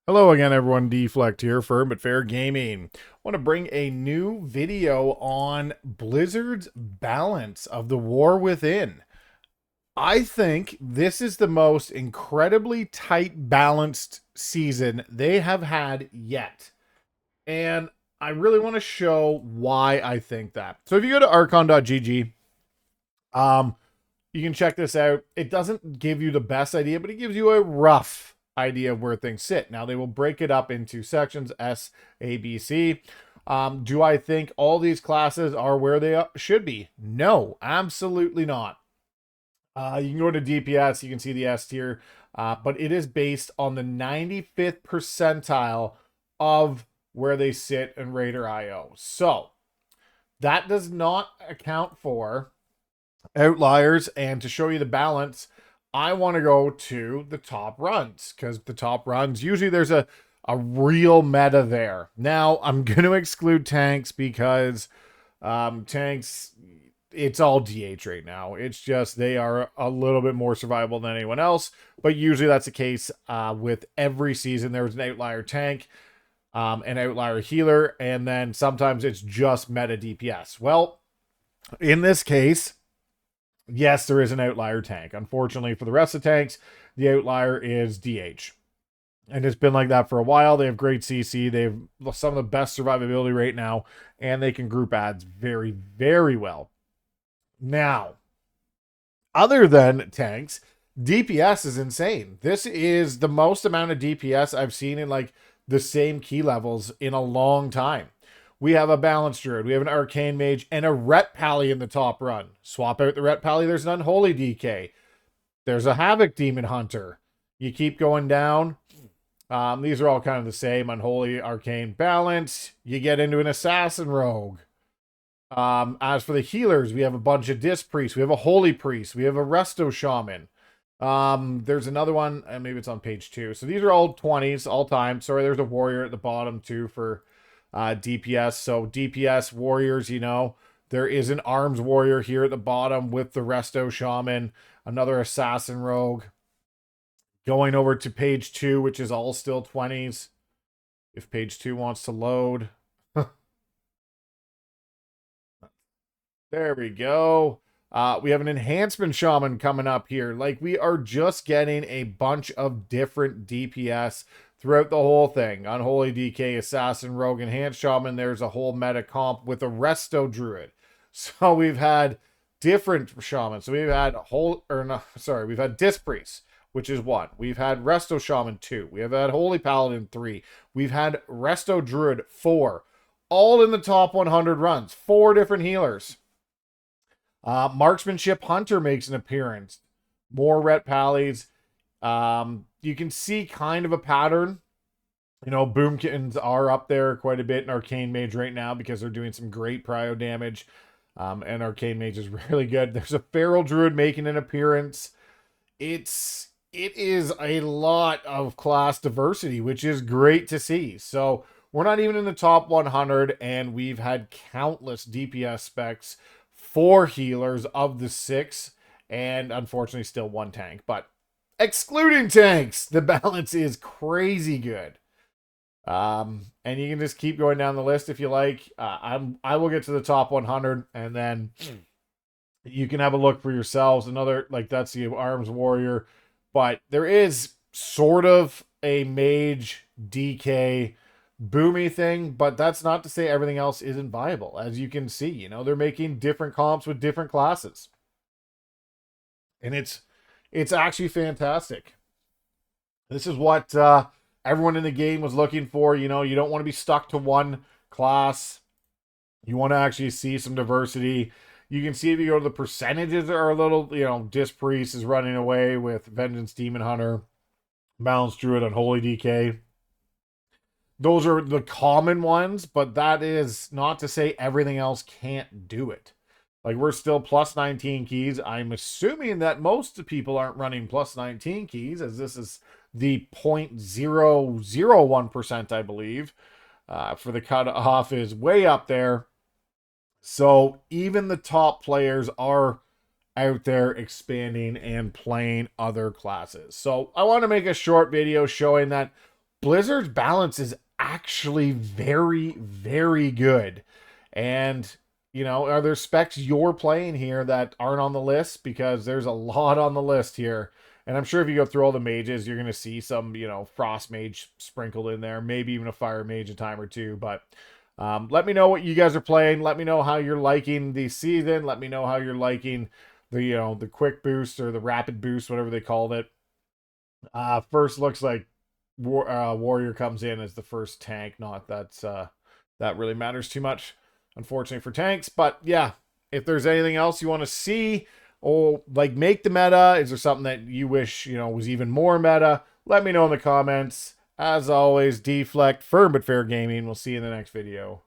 Hello again, everyone. Deflect here for But Fair Gaming. I want to bring a new video on Blizzard's balance of the War Within. I think this is the most incredibly tight balanced season they have had yet. And I really want to show why I think that. So if you go to archongg, um, you can check this out. It doesn't give you the best idea, but it gives you a rough idea of where things sit. Now, they will break it up into sections S, A, B, C. Do I think all these classes are where they should be? No, absolutely not. You can go to DPS, you can see the S tier, but it is based on the 95th percentile of where they sit in Raider IO. So that does not account for outliers, and to show you the balance, I want to go to the top runs, because the top runs, usually there's a real meta there. Now, I'm going to exclude tanks because tanks, it's all DH right now. It's just they are a little bit more survivable than anyone else, but usually that's the case with every season. There's an outlier tank, an outlier healer, and then sometimes it's just meta DPS. Well, in this case, yes, there is an outlier tank. Unfortunately, for the rest of the tanks, the outlier is DH. And it's been like that for a while. They have great CC. They have some of the best survivability right now. And they can group ads very, very well. Now, other than tanks, DPS is insane. This is the most amount of DPS I've seen in like the same key levels in a long time. We have a Balanced Druid, we have an Arcane Mage, and a Ret Pally in the top run. Swap out the Ret Pally, there's an Unholy DK. There's a Havoc Demon Hunter. You keep going down. These are all kind of the same. Unholy, Arcane, Balance. You get into an Assassin Rogue. As for the healers, we have a bunch of Disc Priests. We have a Holy Priest. We have a Resto Shaman. There's another one, and maybe it's on page 2. So these are all 20s, all time. Sorry, there's a Warrior at the bottom, too, for DPS. So DPS warriors, you know, there is an arms warrior here at the bottom with the Resto Shaman, another Assassin Rogue. Going over to page 2, which is all still 20s. If page 2 wants to load. There we go. We have an Enhancement Shaman coming up here. Like, we are just getting a bunch of different DPS throughout the whole thing. Unholy DK, Assassin, Rogue, Enhanced Shaman. There's a whole meta comp with a Resto Druid. So we've had different shamans. So we've had we've had Disc Priest, which is 1. We've had Resto Shaman 2. We have had Holy Paladin 3. We've had Resto Druid 4. All in the top 100 runs. 4 different healers. Marksmanship Hunter makes an appearance. More Ret Pallies. You can see kind of a pattern. You know, Boomkins are up there quite a bit in Arcane Mage right now because they're doing some great prio damage. And Arcane Mage is really good. There's a Feral Druid making an appearance. It is a lot of class diversity, which is great to see. So we're not even in the top 100, and we've had countless DPS specs, 4 healers of the 6, and unfortunately still 1 tank. But excluding tanks, the balance is crazy good. And you can just keep going down the list if you like. I will get to the top 100, and then you can have a look for yourselves. Another, like, that's the Arms Warrior. But there is sort of a Mage DK boomy thing, but that's not to say everything else isn't viable. As you can see, you know, they're making different comps with different classes. And it's actually fantastic. This is what everyone in the game was looking for. You know, you don't want to be stuck to one class. You want to actually see some diversity. You can see if you go to the percentages are a little, you know, Disc Priest is running away with Vengeance Demon Hunter, Balanced Druid, Unholy DK. Those are the common ones, but that is not to say everything else can't do it. Like, we're still plus 19 keys. I'm assuming that most people aren't running plus 19 keys, as this is the 0.001%, I believe. For the cutoff is way up there. So even the top players are out there expanding and playing other classes. So I want to make a short video showing that Blizzard's balance is actually very, very good. And, you know, are there specs you're playing here that aren't on the list? Because there's a lot on the list here. And I'm sure if you go through all the mages, you're going to see some, you know, frost mage sprinkled in there, maybe even a fire mage a time or two. But let me know what you guys are playing. Let me know how you're liking the season. Let me know how you're liking the, you know, the quick boost or the rapid boost, whatever they called it. First looks like Warrior comes in as the first tank. Not that's that really matters too much, unfortunately for tanks. But yeah, if there's anything else you want to see or like make the meta, is there something that you wish you know was even more meta? Let me know in the comments. As always, Deflect, firm but fair gaming. We'll see you in the next video.